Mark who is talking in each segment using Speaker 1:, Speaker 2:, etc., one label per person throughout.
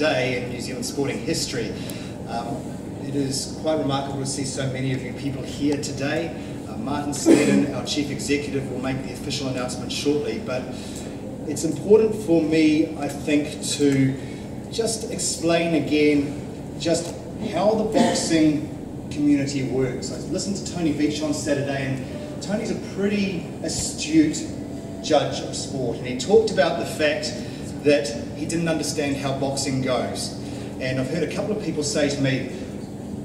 Speaker 1: day in New Zealand sporting history. It is quite remarkable to see so many of you people here today. Martin Snedden, our Chief Executive, will make the official announcement shortly, but it's important for me, I think, to just explain again just how the boxing community works. I listened to Tony Veach on Saturday, and Tony's a pretty astute judge of sport, and he talked about the fact that he didn't understand how boxing goes. And I've heard a couple of people say to me,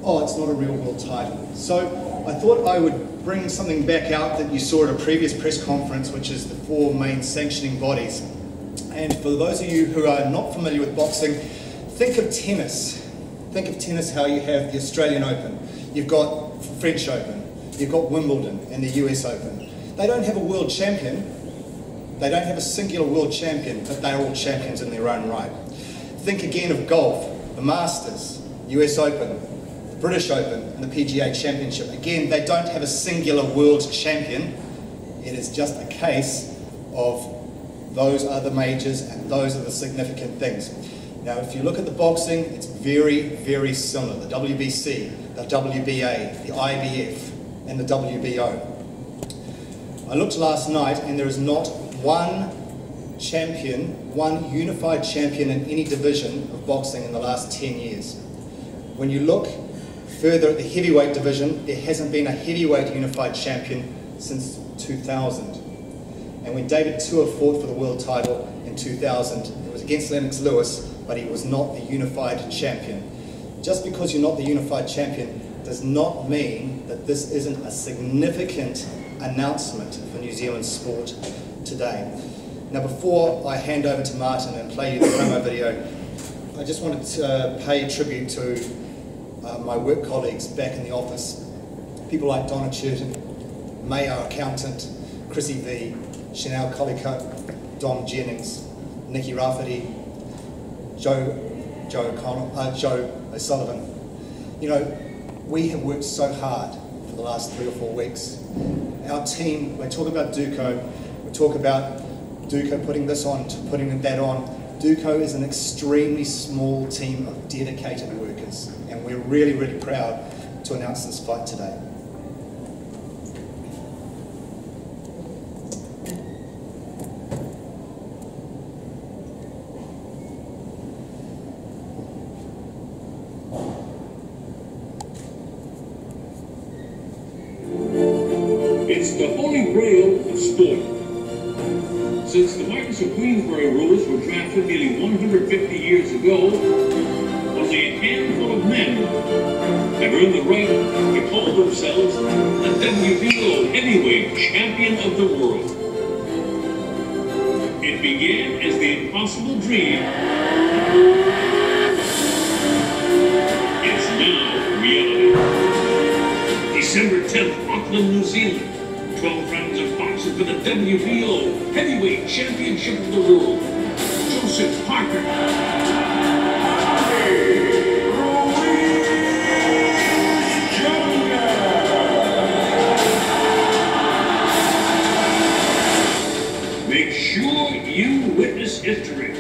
Speaker 1: oh, it's not a real world title. So I thought I would bring something back out that you saw at a previous press conference, which is the 4 main sanctioning bodies. And for those of you who are not familiar with boxing, think of tennis. Think of tennis how you have the Australian Open, you've got French Open, you've got Wimbledon and the US Open. They don't have a world champion, they don't have a singular world champion, but they're all champions in their own right. Think again of golf, the Masters, US Open, the British Open and the PGA Championship. Again, they don't have a singular world champion. It is just a case of those are the majors and those are the significant things. Now, if you look at the boxing, it's very, very similar. The WBC, the WBA, the IBF, and the WBO. I looked last night and there is not one champion, one unified champion in any division of boxing in the last 10 years. When you look further at the heavyweight division, there hasn't been a heavyweight unified champion since 2000. And when David Tua fought for the world title in 2000, it was against Lennox Lewis, but he was not the unified champion. Just because you're not the unified champion does not mean that this isn't a significant announcement for New Zealand sport today. Now, before I hand over to Martin and play you the promo video, I just wanted to pay tribute to my work colleagues back in the office. People like Donna Churton, May, our accountant, Chrissy V, Chanel Collicoat, Dom Jennings, Nikki Rafferty, Joe O'Sullivan. You know, we have worked so hard for the last 3 or 4 weeks. Our team, we're talking about Duco, we talk about Duco putting this on, putting that on. Duco is an extremely small team of dedicated workers, and we're really, really proud to announce this fight today.
Speaker 2: It's the holy grail of sport. Since the Marquess of Queensberry rules were drafted nearly 150 years ago, only a handful of men have earned the right to call themselves the WBO Heavyweight Champion of the world. It began as the impossible dream. It's now reality. December 10th, Auckland, New Zealand. 12 rounds of boxing for the WBO Heavyweight Championship of the world. Joseph Parker. Andy Ruiz Jr. Make sure you witness history.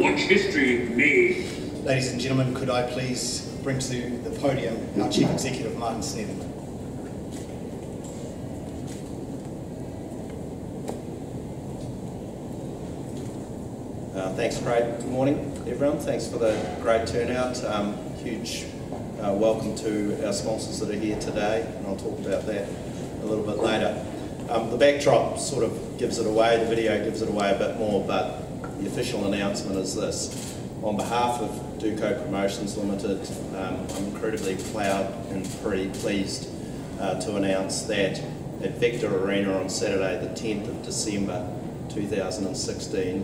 Speaker 2: Watch history made.
Speaker 1: Ladies and gentlemen, could I please bring to the podium our Chief Executive, Martin Snedden.
Speaker 3: Thanks, Craig. Good morning, everyone. Thanks for the great turnout. Huge welcome to our sponsors that are here today, and I'll talk about that a little bit later. The backdrop sort of gives it away, the video gives it away a bit more, but the official announcement is this. On behalf of Duco Promotions Limited, I'm incredibly proud and pretty pleased to announce that at Vector Arena on Saturday, the 10th of December 2016,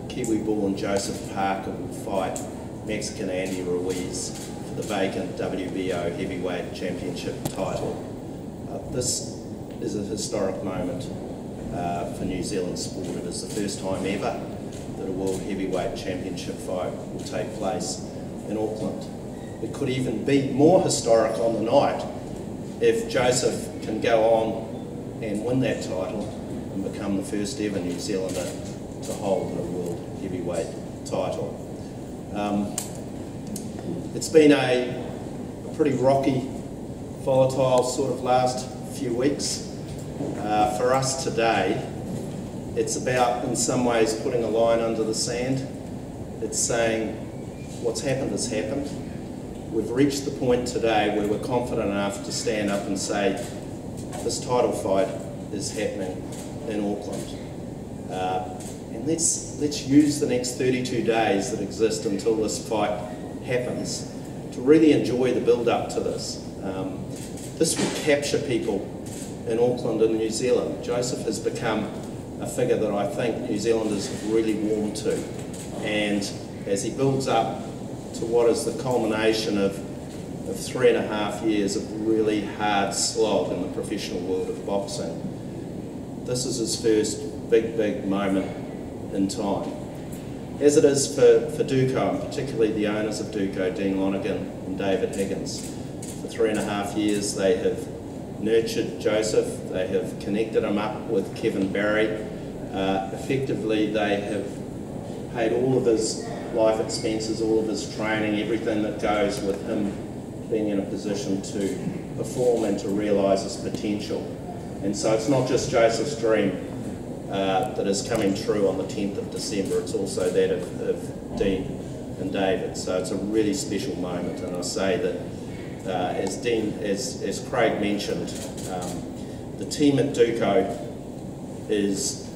Speaker 3: Kiwi born Joseph Parker will fight Mexican Andy Ruiz for the vacant WBO Heavyweight Championship title. This is a historic moment for New Zealand sport. It is the first time ever that a World Heavyweight Championship fight will take place in Auckland. It could even be more historic on the night if Joseph can go on and win that title and become the first ever New Zealander to hold a World Heavyweight title. It's been a pretty rocky, volatile sort of last few weeks. For us today, it's about, in some ways, putting a line under the sand. It's saying, what's happened has happened. We've reached the point today where we're confident enough to stand up and say, this title fight is happening in Auckland. And let's use the next 32 days that exist until this fight happens to really enjoy the build-up to this. This will capture people in Auckland and New Zealand. Joseph has become a figure that I think New Zealanders have really warmed to. And as he builds up to what is the culmination of 3.5 years of really hard slog in the professional world of boxing, this is his first big moment in time. As it is for Duco, and particularly the owners of Duco, Dean Lonergan and David Higgins. For 3.5 years they have nurtured Joseph, they have connected him up with Kevin Barry. Effectively they have paid all of his life expenses, all of his training, everything that goes with him being in a position to perform and to realise his potential. And so it's not just Joseph's dream that is coming true on the 10th of December, it's also that of Dean and David. So it's a really special moment, and I say that as Craig mentioned, the team at Duco is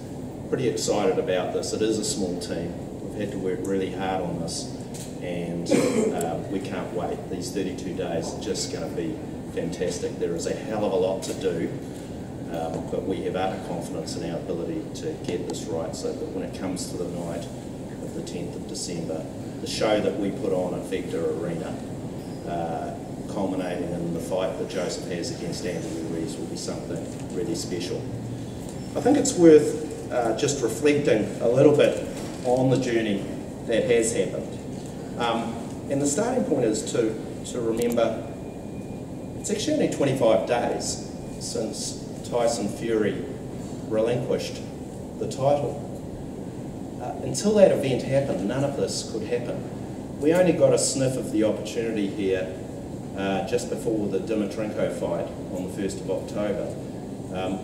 Speaker 3: pretty excited about this. It is a small team. We've had to work really hard on this, and we can't wait. These 32 days are just going to be fantastic. There is a hell of a lot to do, but we have utter confidence in our ability to get this right, so that when it comes to the night of the 10th of December, the show that we put on at Vector Arena, culminating in the fight that Joseph has against Andy Ruiz, will be something really special. I think it's worth just reflecting a little bit on the journey that has happened. And the starting point is to remember it's actually only 25 days since Tyson Fury relinquished the title. Until that event happened, none of this could happen. We only got a sniff of the opportunity here just before the Dimitrenko fight on the 1st of October,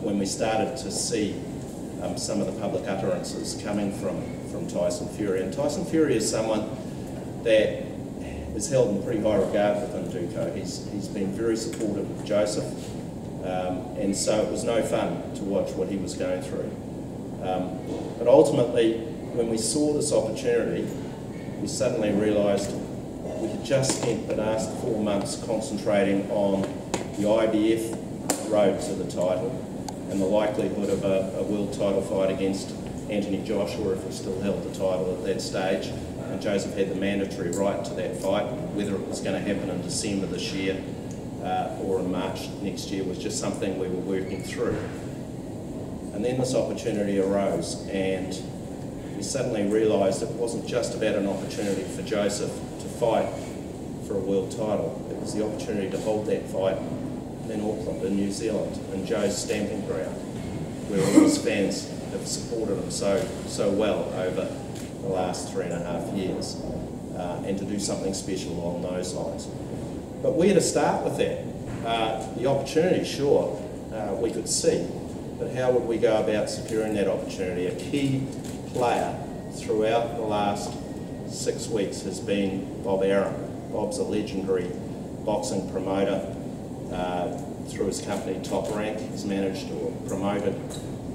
Speaker 3: when we started to see some of the public utterances coming from Tyson Fury. And Tyson Fury is someone that is held in pretty high regard within Duco. He's been very supportive of Joseph, and so it was no fun to watch what he was going through. But ultimately, when we saw this opportunity, we suddenly realised we had just spent the last 4 months concentrating on the IBF road to the title and the likelihood of a world title fight against Anthony Joshua if he still held the title at that stage. And Joseph had the mandatory right to that fight. Whether it was going to happen in December this year or in March next year was just something we were working through. And then this opportunity arose, and we suddenly realised it wasn't just about an opportunity for Joseph to fight for a world title. It was the opportunity to hold that fight in Auckland, in New Zealand, in Joe's stamping ground, where all his fans have supported him so well over the last 3.5 years, and to do something special along those lines. But where to start with that? The opportunity, sure, we could see, but how would we go about securing that opportunity? A key player throughout the last 6 weeks has been Bob Aaron. Bob's a legendary boxing promoter. Through his company Top Rank, he's managed or promoted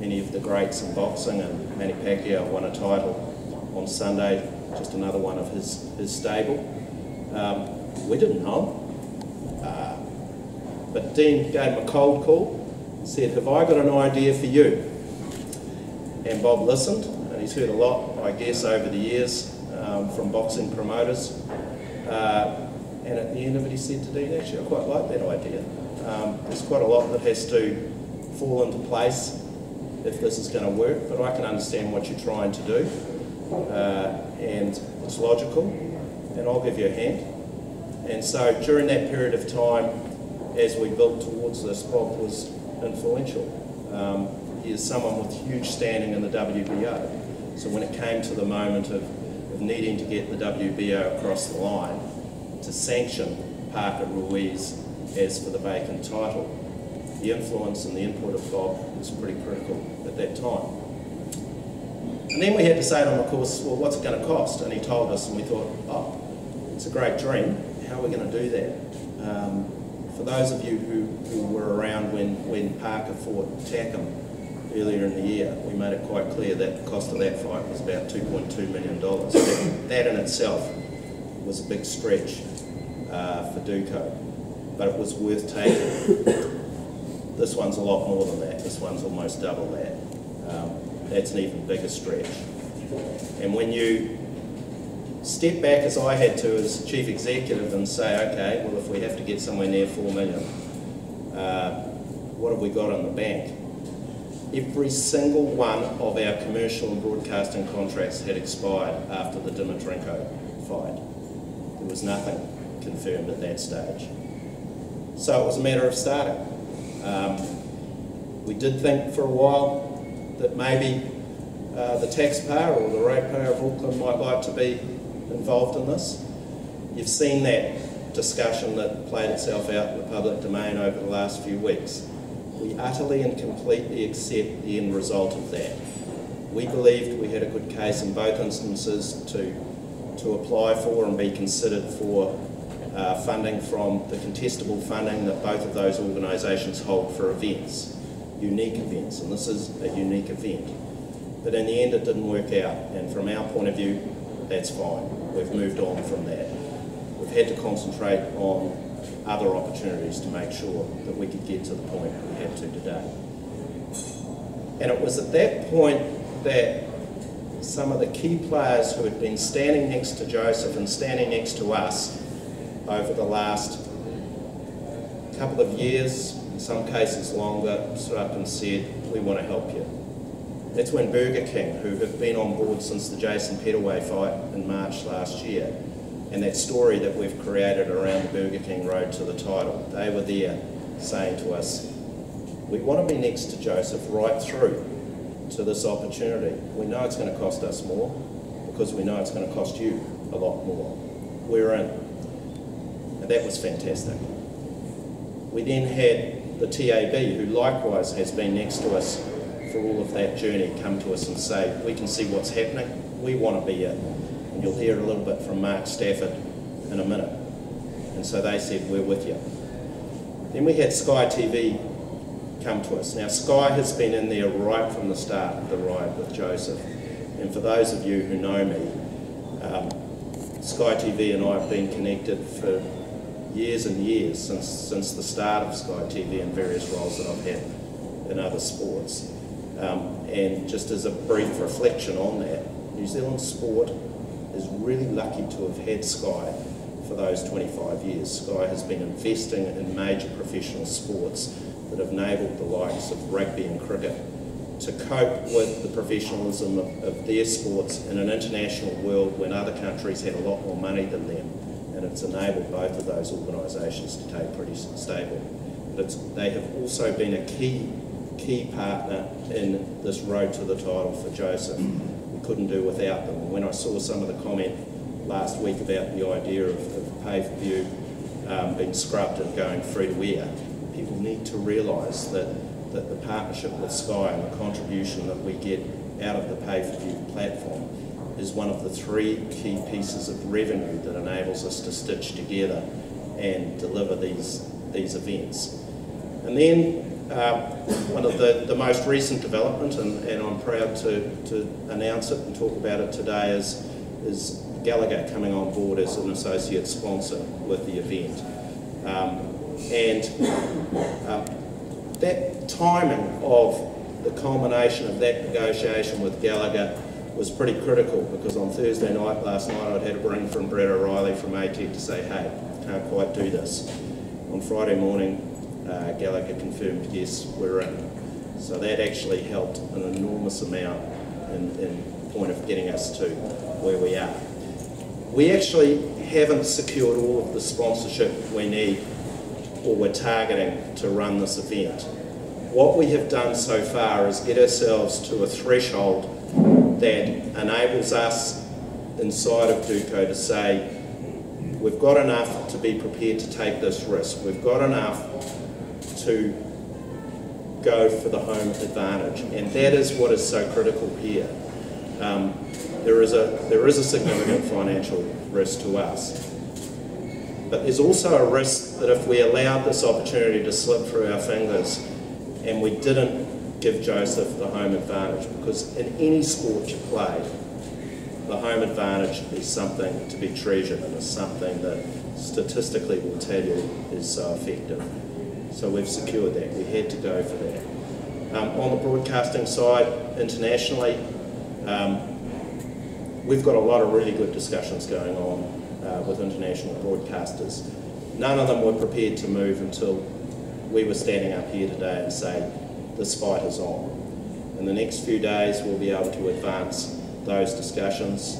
Speaker 3: many of the greats in boxing, and Manny Pacquiao won a title on Sunday, just another one of his stable. We didn't know him, but Dean gave him a cold call and said, "Have I got an idea for you?" And Bob listened, and he's heard a lot, I guess, over the years from boxing promoters. And at the end of it, he said to Dean, "Actually, I quite like that idea. There's quite a lot that has to fall into place if this is going to work, but I can understand what you're trying to do, and it's logical, and I'll give you a hand." And so during that period of time, as we built towards this, Bob was influential. He is someone with huge standing in the WBO. So when it came to the moment of of needing to get the WBO across the line to sanction Parker Ruiz as for the vacant title. The influence and the input of Bob was pretty critical at that time. And then we had to say to him, of course, well, what's it going to cost? And he told us, and we thought, oh, it's a great dream. How are we going to do that? For those of you who were around when Parker fought Takam earlier in the year, we made it quite clear that the cost of that fight was about $2.2 million. That in itself was a big stretch for Duco, but it was worth taking. This one's a lot more than that. This one's almost double that. That's an even bigger stretch. And when you step back, as I had to as chief executive, and say, okay, well, if we have to get somewhere near $4 million, what have we got in the bank? Every single one of our commercial and broadcasting contracts had expired after the Dimitrenko fight. There was nothing confirmed at that stage. So it was a matter of starting. We did think for a while that maybe the taxpayer or the ratepayer of Auckland might like to be involved in this. You've seen that discussion that played itself out in the public domain over the last few weeks. We utterly and completely accept the end result of that. We believed we had a good case in both instances to apply for and be considered for funding from the contestable funding that both of those organisations hold for events, unique events, and this is a unique event. But in the end it didn't work out, and from our point of view, that's fine. We've moved on from that. We've had to concentrate on other opportunities to make sure that we could get to the point we had to today. And it was at that point that some of the key players who had been standing next to Joseph and standing next to us over the last couple of years, in some cases longer, stood up and said, we want to help you. That's when Burger King, who have been on board since the Jason Pettaway fight in March last year, and that story that we've created around the Burger King road to the title, they were there saying to us, we want to be next to Joseph right through to this opportunity. We know it's going to cost us more because we know it's going to cost you a lot more. We're in. And that was fantastic. We then had the TAB, who likewise has been next to us for all of that journey, come to us and say, we can see what's happening, we want to be in. And you'll hear a little bit from Mark Stafford in a minute. And so they said, we're with you. Then we had Sky TV come to us. Now Sky has been in there right from the start of the ride with Joseph. And for those of you who know me, Sky TV and I have been connected for years and years, since the start of Sky TV and various roles that I've had in other sports. And just as a brief reflection on that, New Zealand sport is really lucky to have had Sky for those 25 years. Sky has been investing in major professional sports that have enabled the likes of rugby and cricket to cope with the professionalism of their sports in an international world when other countries had a lot more money than them, and it's enabled both of those organisations to take pretty stable. But they have also been a key partner in this road to the title for Joseph. We couldn't do without them. And when I saw some of the comment last week about the idea of pay-per-view being scrubbed and going free to air, people need to realise that the partnership with Sky and the contribution that we get out of the pay-per-view platform is one of the three key pieces of revenue that enables us to stitch together and deliver these events. And then one of the most recent development, and I'm proud to announce it and talk about it today, is Gallagher coming on board as an associate sponsor with the event. That timing of the culmination of that negotiation with Gallagher was pretty critical, because on Thursday night, last night, I'd had a ring from Brett O'Reilly from ATEC to say, hey, can't quite do this. On Friday morning, Gallagher confirmed, yes, we're in. So that actually helped an enormous amount in point of getting us to where we are. We actually haven't secured all of the sponsorship we need or we're targeting to run this event. What we have done so far is get ourselves to a threshold that enables us inside of Duco to say, we've got enough to be prepared to take this risk. We've got enough to go for the home advantage, and that is what is so critical here. There is a significant financial risk to us, but there's also a risk that if we allowed this opportunity to slip through our fingers and we didn't give Joseph the home advantage, because in any sport you play, the home advantage is something to be treasured and is something that statistically will tell you is so effective. So we've secured that. We had to go for that. On the broadcasting side, internationally, we've got a lot of really good discussions going on with international broadcasters. None of them were prepared to move until we were standing up here today and say, this fight is on. In the next few days, we'll be able to advance those discussions.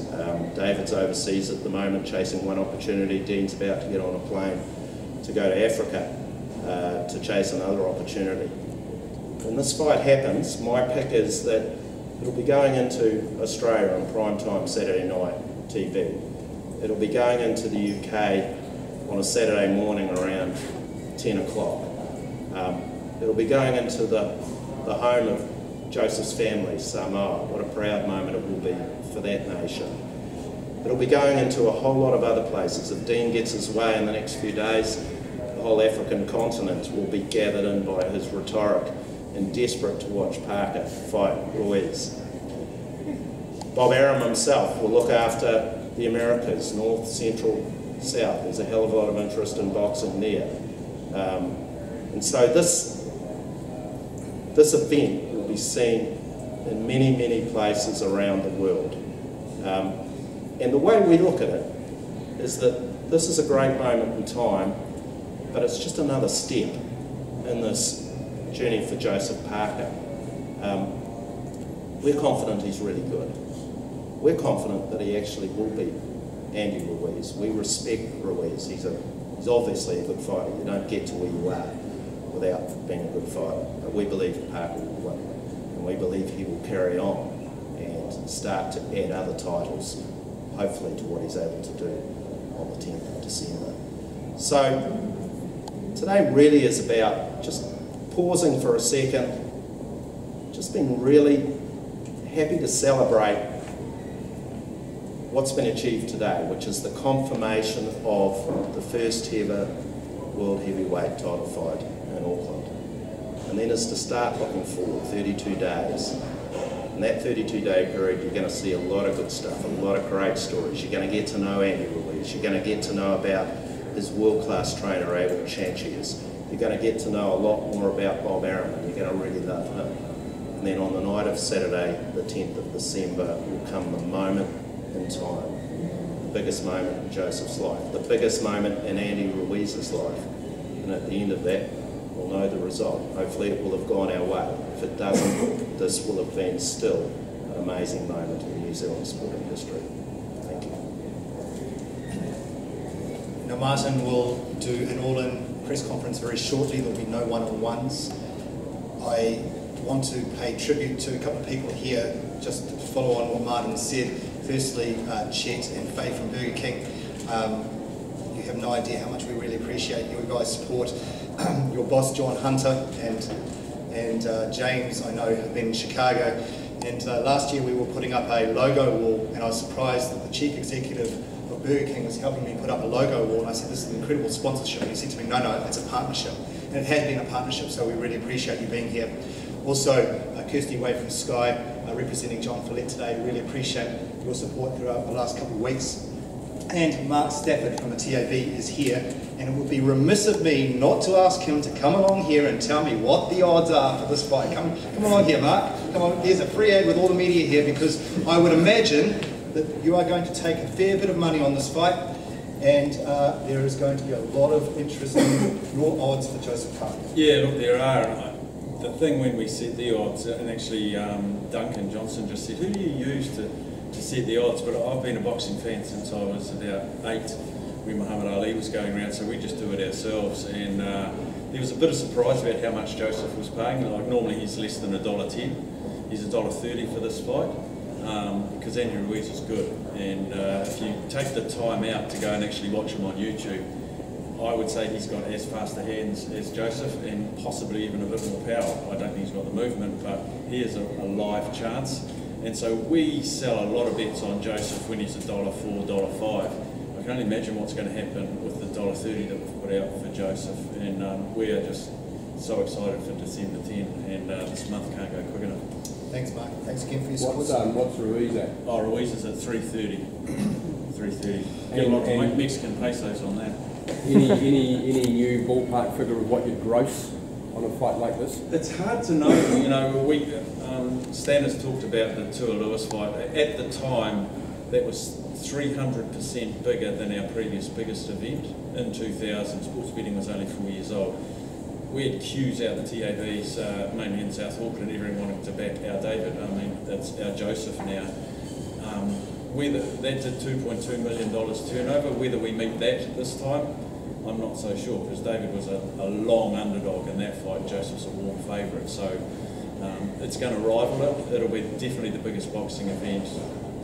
Speaker 3: David's overseas at the moment chasing one opportunity. Dean's about to get on a plane to go to Africa to chase another opportunity. When this fight happens, my pick is that it'll be going into Australia on primetime Saturday night TV. It'll be going into the UK on a Saturday morning around 10 o'clock. It'll be going into the home of Joseph's family, Samoa. What a proud moment it will be for that nation. It'll be going into a whole lot of other places. If Dean gets his way in the next few days, the whole African continent will be gathered in by his rhetoric and desperate to watch Parker fight Ruiz. Bob Arum himself will look after the Americas, North, Central, South. There's a hell of a lot of interest in boxing there. And so this event will be seen in many, many places around the world. And the way we look at it is that this is a great moment in time, but it's just another step in this journey for Joseph Parker. We're confident he's really good. We're confident that he actually will beat Andy Ruiz. We respect Ruiz. He's obviously a good fighter. You don't get to where you are without being a good fighter. But we believe Parker will win, and we believe he will carry on and start to add other titles, hopefully, to what he's able to do on the 10th of December. So today really is about just pausing for a second, just being really happy to celebrate what's been achieved today, which is the confirmation of the first ever World Heavyweight Title fight in Auckland. And then is to start looking forward 32 days. In that 32-day period, you're going to see a lot of good stuff, a lot of great stories. You're going to get to know Andy Ruiz. You're going to get to know about his world-class trainer, Abel Chanchias. You're going to get to know a lot more about Bob Arum, and you're going to really love him. And then on the night of Saturday, the 10th of December, will come the moment in time, the biggest moment in Joseph's life, the biggest moment in Andy Ruiz's life. And at the end of that, we'll know the result. Hopefully it will have gone our way. If it doesn't, this will have been still an amazing moment in New Zealand sporting history. Thank you.
Speaker 1: Now Martin will do an all-in press conference very shortly. There'll be no one-on-ones. I want to pay tribute to a couple of people here, just to follow on what Martin said. Firstly, Chet and Faye from Burger King. You have no idea how much we really appreciate your guys' support. Your boss, John Hunter, and James, I know, have been in Chicago. And last year we were putting up a logo wall, and I was surprised that the chief executive of Burger King was helping me put up a logo wall. And I said, this is an incredible sponsorship. And he said to me, no, it's a partnership. And it has been a partnership, so we really appreciate you being here. Also, Kirsty Way from Sky, representing John Follett today. Really appreciate your support throughout the last couple of weeks. And Mark Stafford from the TAB is here, and it would be remiss of me not to ask him to come along here and tell me what the odds are for this fight. Come along here, Mark. Come on, there's a free ad with all the media here, because I would imagine that you are going to take a fair bit of money on this fight, and there is going to be a lot of interest in your odds for Joseph Parker.
Speaker 4: Yeah, look, there are. The thing when we set the odds, and actually Duncan Johnson just said, who do you use to set the odds? But I've been a boxing fan since I was about 8, when Muhammad Ali was going around, so we just do it ourselves. And there was a bit of surprise about how much Joseph was paying. Like normally he's less than $1.10. He's $1.30 for this fight. because Andy Ruiz is good, and if you take the time out to go and actually watch him on YouTube, I would say he's got as fast a hands as Joseph, and possibly even a bit more power. I don't think he's got the movement, but he is a live chance. And so we sell a lot of bets on Joseph when he's $1.04, $1.05. I can only imagine what's going to happen with the $1.30 that we've put out for Joseph, and we are just so excited for December 10, and this month can't go quick enough.
Speaker 1: Thanks, Mark. Thanks again for your support.
Speaker 5: What's Ruiz at?
Speaker 4: Oh, Ruiz is at 330. 330. Get a lot of Mexican pesos on that.
Speaker 5: Any new ballpark figure of what you'd gross on a fight like this?
Speaker 4: It's hard to know. You know, Stan has talked about the Tua Lewis fight. At the time, that was 300% bigger than our previous biggest event in 2000. Sports betting was only 4 years old. We had queues out the TABs, mainly in South Auckland, everyone wanting to back our David. I mean, that's our Joseph now. Whether that's a $2.2 million turnover, whether we meet that this time, I'm not so sure, because David was a long underdog in that fight. Joseph's a warm favourite, so it's going to rival it. It'll be definitely the biggest boxing event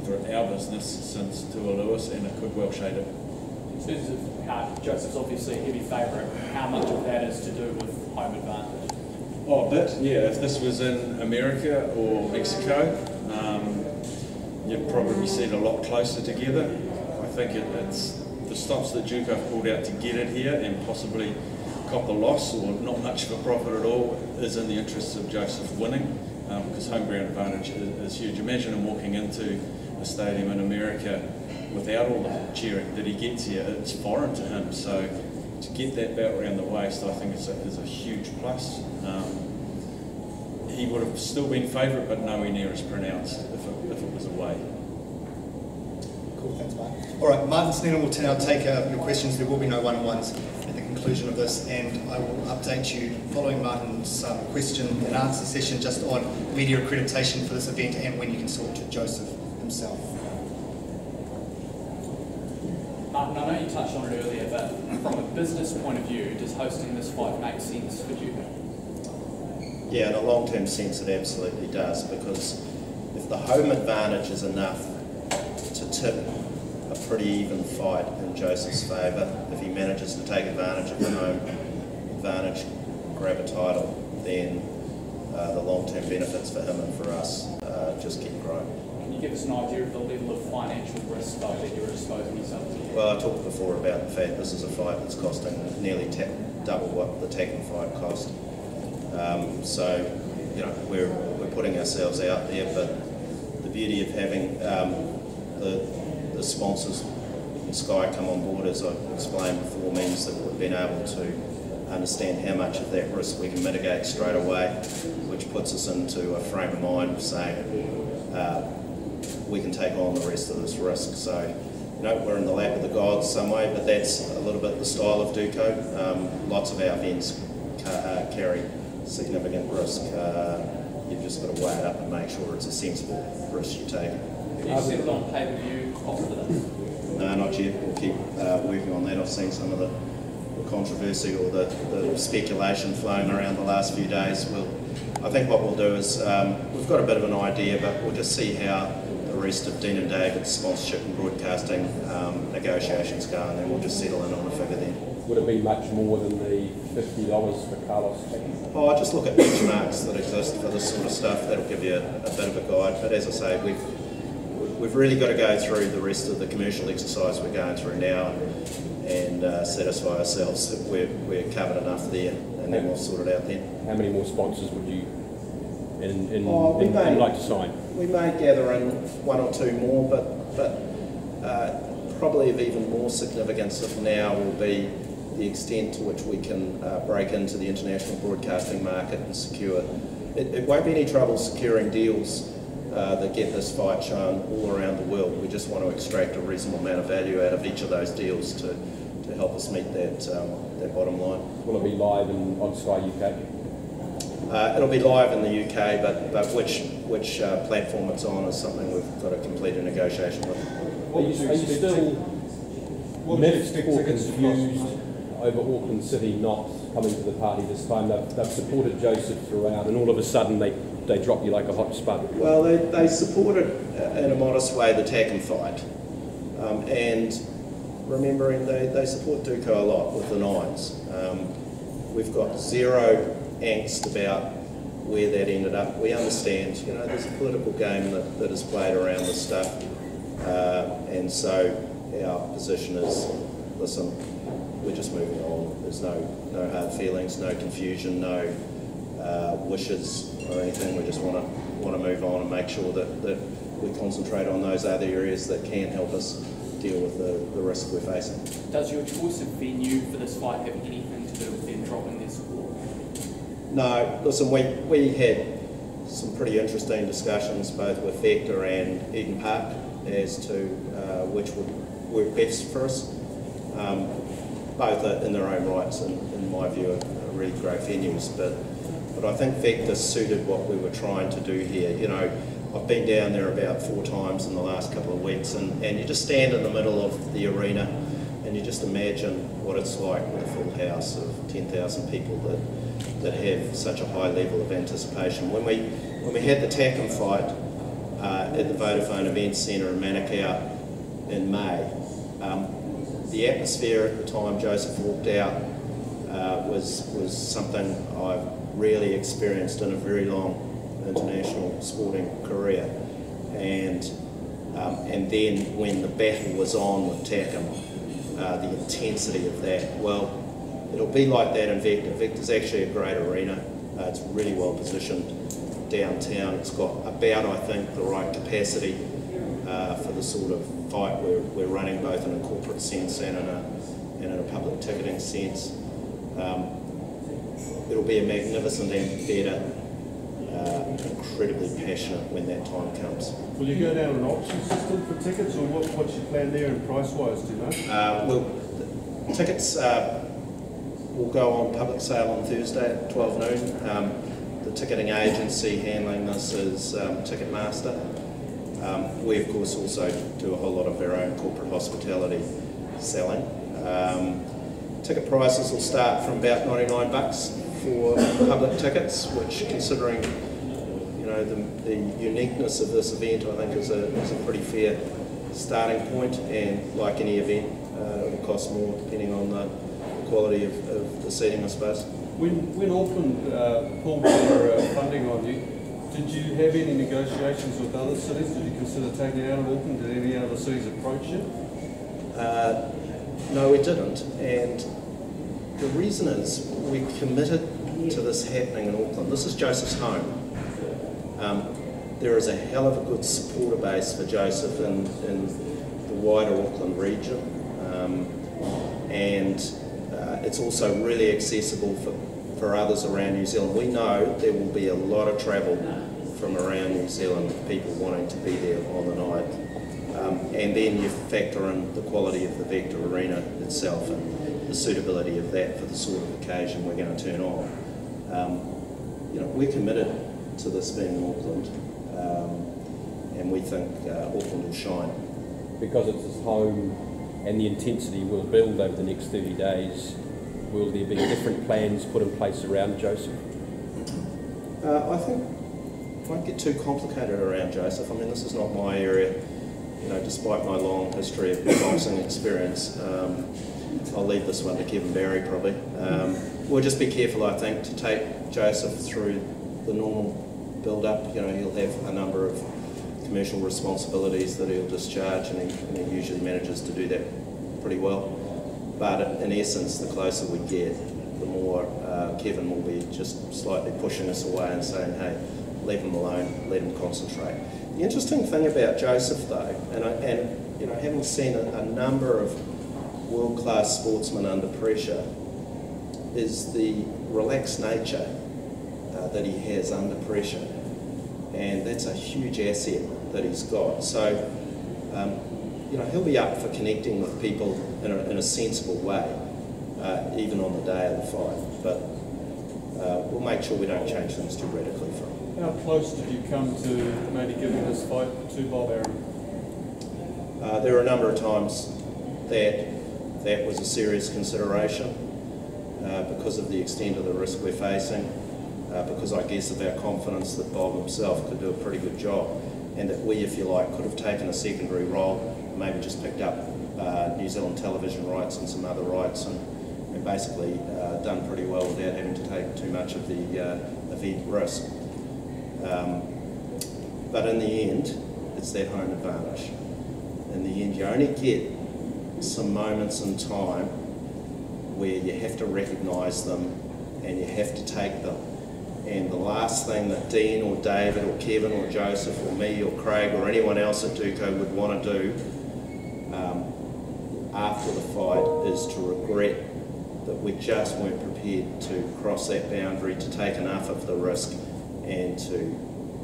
Speaker 4: for our business since Tua Lewis, and it could well shade it.
Speaker 6: In terms of Joseph's obviously a heavy favourite, how much of that is to do with home advantage?
Speaker 4: Oh, a bit, yeah. If this was in America or Mexico, you'd probably see it a lot closer together. I think it's the stops that Duco have pulled out to get it here and possibly cop a loss or not much of a profit at all is in the interests of Joseph winning, because home ground advantage is huge. Imagine him walking into a stadium in America without all the cheering that he gets here. It's foreign to him, so to get that belt around the waist, I think is a huge plus. He would have still been favourite, but nowhere near as pronounced if it was away.
Speaker 1: Cool, thanks, Mark. All right, Martin Snedden will now take your questions. There will be no one-on-ones at the conclusion of this, and I will update you following Martin's question and answer session just on media accreditation for this event and when you can talk to Joseph himself.
Speaker 6: Martin, I know you touched on it earlier, but from a business point of view, does hosting this fight make sense for you?
Speaker 3: Yeah, in a long-term sense it absolutely does, because if the home advantage is enough to tip a pretty even fight in Joseph's favour, if he manages to take advantage of the home advantage, grab a title, then the long-term benefits for him and for us just keep growing.
Speaker 6: Can you give us an idea of the level of financial risk though that you're exposing yourself to?
Speaker 3: Well, I talked before about the fact this is a fight that's costing nearly double what the Takam fight cost. So, you know, we're putting ourselves out there, but the beauty of having the sponsors and Sky come on board, as I've explained before, means that we've been able to understand how much of that risk we can mitigate straight away, which puts us into a frame of mind of saying we can take on the rest of this risk. So, you know, we're in the lap of the gods some way, but that's a little bit the style of Duco. Lots of our events carry significant risk. You've just got to weigh it up and make sure it's a sensible risk you take.
Speaker 6: Have you settled on pay-per-view after this?
Speaker 3: No, not yet. We'll keep working on that. I've seen some of the controversy or the speculation flowing around the last few days. I think what we'll do is we've got a bit of an idea, but we'll just see how the rest of Dean and David's sponsorship and broadcasting negotiations go, and then we'll just settle in on a figure then.
Speaker 5: Would it be much more than the $50 for Carlos Takam?
Speaker 3: Oh, I just look at benchmarks that exist for this sort of stuff. That'll give you a bit of a guide. But as I say, we've really got to go through the rest of the commercial exercise we're going through now and satisfy ourselves that we're covered enough there, and then we'll sort it out then.
Speaker 5: How many more sponsors would you like to sign?
Speaker 3: We may gather in one or two more, but probably of even more significance of now will be the extent to which we can break into the international broadcasting market and secure. It won't be any trouble securing deals that get this fight shown all around the world. We just want to extract a reasonable amount of value out of each of those deals to help us meet that bottom line.
Speaker 5: Will it be live on Sky UK?
Speaker 3: It'll be live in the UK, but which platform it's on is something we've got to complete a negotiation with.
Speaker 5: Are you still miffed or confused over Auckland City not coming to the party this time? They've supported Joseph throughout, and all of a sudden they they drop you like a hot spud?
Speaker 3: Well, they supported in a modest way the Takam fight, and remembering they support Duco a lot with the nines. We've got zero angst about where that ended up. We understand, you know, there's a political game that is played around this stuff, and so our position is, listen, we're just moving on. There's no hard feelings, no confusion, no wishes or anything. We just want to move on and make sure that we concentrate on those other areas that can help us deal with the risk we're facing.
Speaker 6: Does your choice of venue for this fight have anything to do with them dropping their support?
Speaker 3: No, listen, we had some pretty interesting discussions both with Vector and Eden Park as to which would work best for us. Both are in their own rights, and in my view, are really great venues. But I think Vector suited what we were trying to do here. You know, I've been down there about 4 times in the last couple of weeks, and you just stand in the middle of the arena, and you just imagine what it's like with a full house of 10,000 people that have such a high level of anticipation. When we had the Takam fight at the Vodafone Events Centre in Manukau in May, the atmosphere at the time Joseph walked out was something I've rarely experienced in a very long international sporting career. And then when the battle was on with Takam, the intensity of that, well, it'll be like that in Vector. Vector's actually a great arena. It's really well positioned downtown. It's got about, I think, the right capacity for the sort of fight we're running, both in a corporate sense and in a public ticketing sense. It'll be a magnificent amphitheatre, incredibly passionate when that time comes.
Speaker 7: Will you go down an auction system for tickets, or what's your plan there, and price-wise, do you know?
Speaker 3: The tickets will go on public sale on Thursday at 12 noon. The ticketing agency handling this is Ticketmaster. We, of course, also do a whole lot of our own corporate hospitality selling. Ticket prices will start from about $99 for public tickets, which, considering you know the uniqueness of this event, I think is a pretty fair starting point. And like any event, it will cost more depending on the quality of the seating, I suppose.
Speaker 7: When Auckland pulled their funding on you, did you have any negotiations with other cities? Did you consider taking it out of Auckland? Did any other cities approach you?
Speaker 3: No, we didn't, and the reason is we're committed to this happening in Auckland. This is Joseph's home. There is a hell of a good supporter base for Joseph in the wider Auckland region, and it's also really accessible for others around New Zealand. We know there will be a lot of travel from around New Zealand, people wanting to be there on the night. And then you factor in the quality of the Vector Arena itself and the suitability of that for the sort of occasion we're going to turn on. You know, we're committed to this being in Auckland, and we think Auckland will shine.
Speaker 5: Because it's his home and the intensity will build over the next 30 days, will there be different plans put in place around Joseph?
Speaker 3: I think it won't get too complicated around Joseph. I mean, this is not my area. You know, despite my long history of boxing experience, I'll leave this one to Kevin Barry probably. We'll just be careful, I think, to take Joseph through the normal build-up. You know, he'll have a number of commercial responsibilities that he'll discharge, and he usually manages to do that pretty well. But in essence, the closer we get, the more Kevin will be just slightly pushing us away and saying, hey, leave him alone, let him concentrate. The interesting thing about Joseph, though, and you know, having seen a number of world-class sportsmen under pressure, is the relaxed nature that he has under pressure, and that's a huge asset that he's got. So, you know, he'll be up for connecting with people in a sensible way, even on the day of the fight. But we'll make sure we don't change things too radically for him.
Speaker 7: How close did you come to maybe giving this fight to Bob Aaron?
Speaker 3: There were a number of times that was a serious consideration because of the extent of the risk we're facing. because I guess of our confidence that Bob himself could do a pretty good job, and that we, if you like, could have taken a secondary role, maybe just picked up New Zealand television rights and some other rights, and basically done pretty well without having to take too much of the event risk. But in the end, it's that home advantage. In the end, you only get some moments in time where you have to recognise them and you have to take them. And the last thing that Dean or David or Kevin or Joseph or me or Craig or anyone else at Duco would want to do after the fight is to regret that we just weren't prepared to cross that boundary, to take enough of the risk and to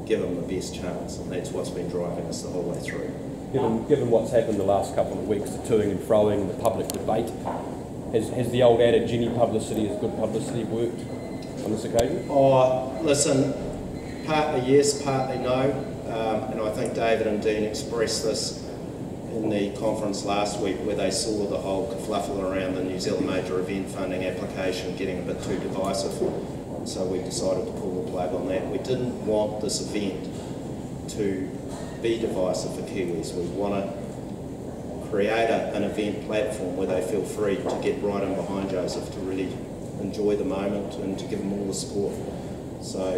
Speaker 3: give them the best chance. And that's what's been driving us the whole way through.
Speaker 5: Given what's happened the last couple of weeks, the toing and froing, the public debate, has the old adage, any publicity is good publicity, worked on this occasion?
Speaker 3: Oh, listen, partly yes, partly no, and I think David and Dean expressed this in the conference last week where they saw the whole kerfluffle around the New Zealand major event funding application getting a bit too divisive, so we decided to pull the plug on that. We didn't want this event to be divisive for Kiwis. We want to create an event platform where they feel free to get right in behind Joseph, to really enjoy the moment and to give him all the support. So,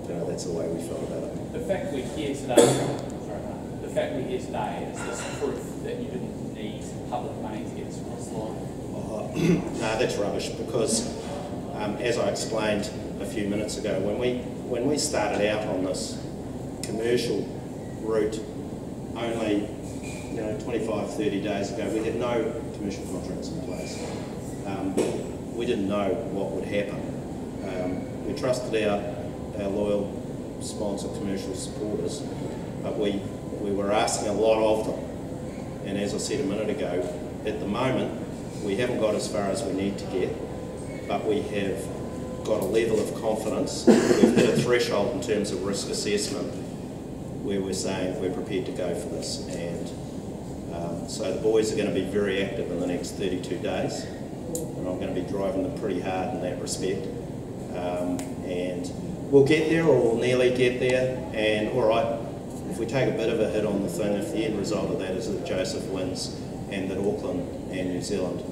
Speaker 3: you know, that's the way we felt about it.
Speaker 6: The fact we're here today, is this proof that you didn't need public money to get this across the line?
Speaker 3: No, that's rubbish, because as I explained a few minutes ago, when we started out on this commercial route only 25, 30 days ago, we had no commercial contracts in place. We didn't know what would happen. We trusted our loyal sponsor commercial supporters, but we were asking a lot of them. And as I said a minute ago, at the moment, we haven't got as far as we need to get, but we have got a level of confidence. We've hit a threshold in terms of risk assessment where we're saying we're prepared to go for this. And so the boys are going to be very active in the next 32 days, and I'm going to be driving them pretty hard in that respect. And we'll get there, or we'll nearly get there, and all right, if we take a bit of a hit on the thing, if the end result of that is that Joseph wins and that Auckland and New Zealand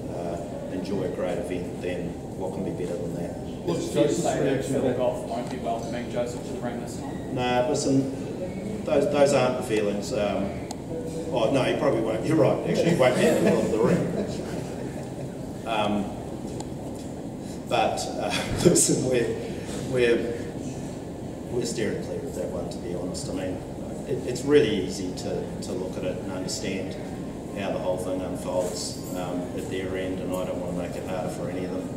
Speaker 3: enjoy a great event, then what can be better than that?
Speaker 7: What's
Speaker 6: Fair to
Speaker 7: Joseph's
Speaker 6: say that
Speaker 7: reaction to
Speaker 6: Phil
Speaker 7: that?
Speaker 6: Goff won't be welcoming Joseph to the ring this time?
Speaker 3: No, listen, those aren't the feelings. Oh no, he probably won't. You're right. Actually, he won't be in the middle of the ring. Listen, we're steering clear of that one, to be honest. I mean, it's really easy to look at it and understand how the whole thing unfolds at their end, and I don't want to make it harder for any of them.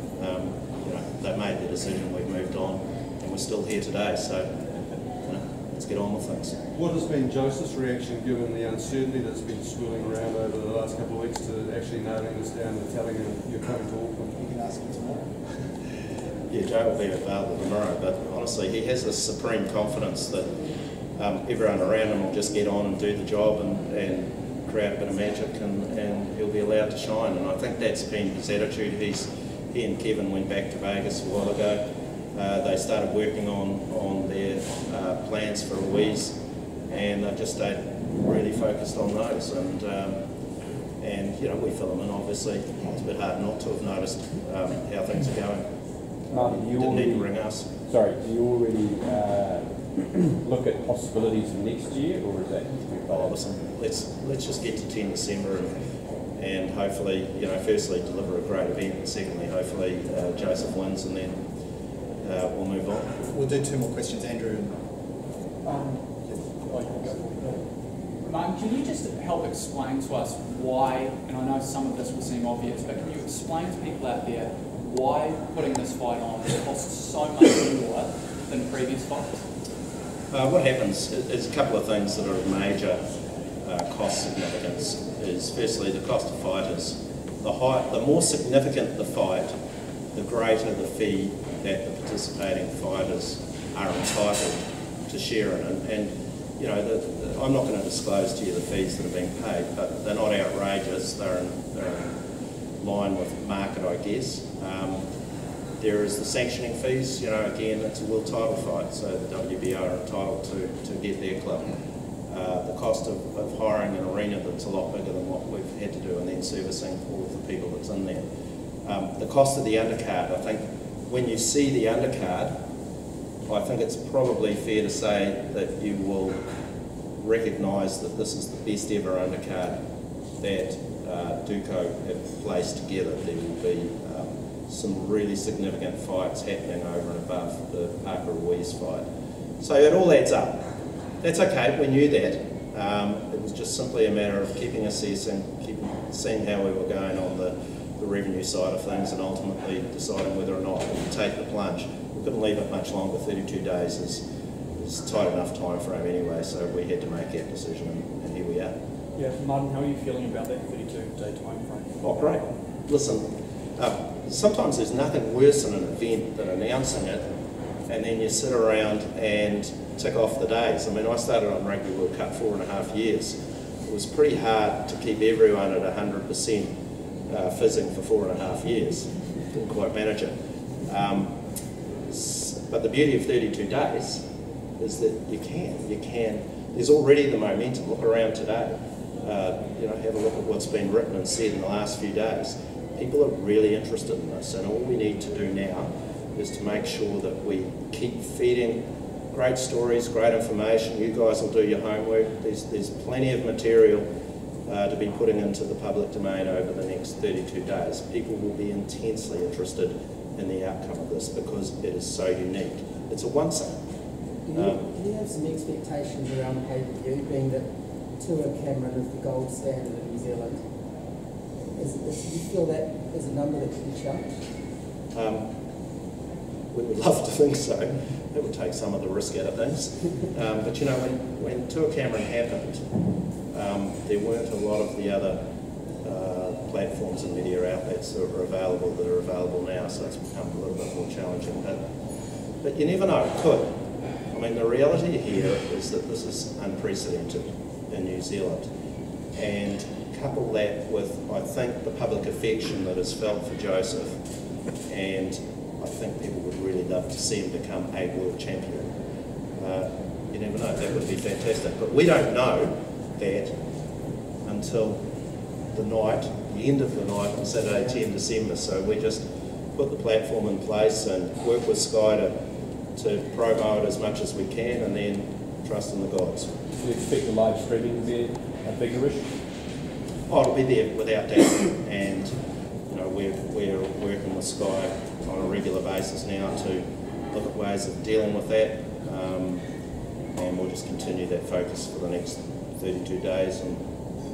Speaker 3: They've made the decision, we've moved on, and we're still here today, so let's get on with things.
Speaker 7: What has been Joseph's reaction given the uncertainty that's been swirling around over the last couple of weeks to actually noting this down and telling him you're coming to Auckland?
Speaker 1: You can ask him tomorrow.
Speaker 3: Yeah, Joe will be available tomorrow, but honestly, he has this supreme confidence that everyone around him will just get on and do the job and create a bit of magic, and he'll be allowed to shine. And I think that's been his attitude. He and Kevin went back to Vegas a while ago. They started working on their plans for Ruiz, and they've just stayed really focused on those. And we fill them in, obviously. It's a bit hard not to have noticed how things are going.
Speaker 5: Martin, do you
Speaker 3: Didn't
Speaker 5: already,
Speaker 3: need to ring us.
Speaker 5: sorry, do you already look at possibilities for next year, or is that?
Speaker 3: Oh, listen, let's just get to 10 December and hopefully, firstly deliver a great event, and secondly, hopefully Joseph wins, and then we'll move on.
Speaker 1: We'll do two more questions, Andrew.
Speaker 6: Martin, can you just help explain to us why, and I know some of this will seem obvious, but can you explain to people out there why putting this fight on costs so much more than previous fights?
Speaker 3: What happens is a couple of things that are of major cost significance. Is firstly the cost of fighters. The more significant the fight, the greater the fee that the participating fighters are entitled to share in. And I'm not going to disclose to you the fees that are being paid, but they're not outrageous. They're in line with market, I guess. There is the sanctioning fees. You know, again, it's a world title fight, so the WBO are entitled to get their clip. The cost of hiring an arena that's a lot bigger than what we've had to do, and then servicing all of the people that's in there. The cost of the undercard, I think, when you see the undercard, I think it's probably fair to say that you will recognise that this is the best ever undercard that Duco have placed together. There will be some really significant fights happening over and above the Carlos Ruiz fight. So it all adds up. That's okay, we knew that. It was just simply a matter of keeping assessing, seeing how we were going on the revenue side of things, and ultimately deciding whether or not we could take the plunge. We couldn't leave it much longer. 32 days is tight enough time frame anyway, so we had to make that decision, and here we are.
Speaker 6: Yeah, Martin, how are you feeling about that 32-day time frame?
Speaker 3: Oh, great. Listen, sometimes there's nothing worse in an event than announcing it, and then you sit around and tick off the days. I mean, I started on Rugby World Cup 4.5 years. It was pretty hard to keep everyone at 100% fizzing for 4.5 years. Didn't quite manage it. But the beauty of 32 days is that you can. There's already the momentum. Look around today. You know, have a look at what's been written and said in the last few days. People are really interested in this, and all we need to do now is to make sure that we keep feeding great stories, great information. You guys will do your homework. There's plenty of material to be putting into the public domain over the next 32 days. People will be intensely interested in the outcome of this because it is so unique. It's a once-in.
Speaker 8: Do you have some expectations around the pay-per-view, being that Tour Cameron is the gold standard in New Zealand? Do you feel that is a number that could be challenged?
Speaker 3: We would love to think so. It would take some of the risk out of things. But you know, when Tour Cameron happened, there weren't a lot of the other platforms and media outlets that are available now, so it's become a little bit more challenging. But you never know, it could. I mean, the reality here is that this is unprecedented in New Zealand, and couple that with, I think, the public affection that is felt for Joseph, and I think people would really love to see him become a world champion. You never know, that would be fantastic. But we don't know that until the end of the night on Saturday, 10 December. So we just put the platform in place and work with Sky to promo it as much as we can, and then trust in the gods.
Speaker 5: Do you expect the live streaming to be a bigger issue?
Speaker 3: Oh, it'll be there without doubt, and you know, we're working with Sky on a regular basis now to look at ways of dealing with that, and we'll just continue that focus for the next 32 days and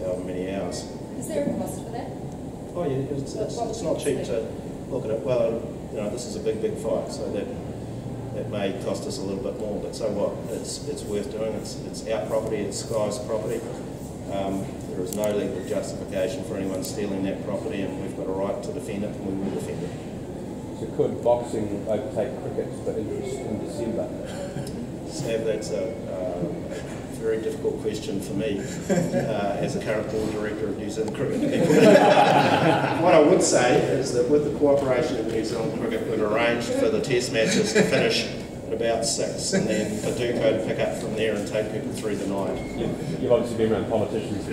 Speaker 3: however many hours.
Speaker 9: Is there a cost for that?
Speaker 3: Oh yeah, it's not cheap to look at it. Well, you know, this is a big fight, so that may cost us a little bit more, but so what? It's worth doing. It's our property. It's Sky's property. There is no legal justification for anyone stealing that property, and we've got a right to defend it, and we will defend it.
Speaker 5: So could boxing overtake cricket for interest in December?
Speaker 3: Sav, that's a very difficult question for me as a current board director of New Zealand Cricket. What I would say is that with the cooperation of New Zealand Cricket, we've arranged for the test matches to finish at about 6, and then for Duco to pick up from there and take people through the night.
Speaker 5: You've obviously been around politicians.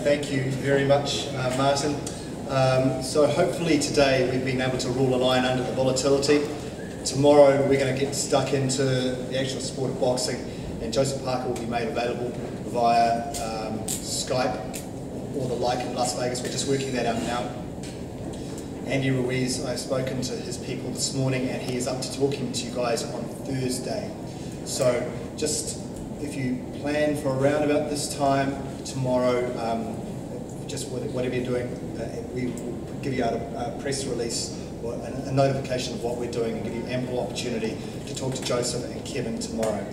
Speaker 1: Thank you very much, Martin. So hopefully today we've been able to rule a line under the volatility. Tomorrow we're going to get stuck into the actual sport of boxing, and Joseph Parker will be made available via Skype or the like in Las Vegas. We're just working that out now. Andy Ruiz, I've spoken to his people this morning, and he is up to talking to you guys on Thursday. So just if you plan for around about this time tomorrow, just whatever you're doing, we will give you out a press release or a notification of what we're doing and give you ample opportunity to talk to Joseph and Kevin tomorrow.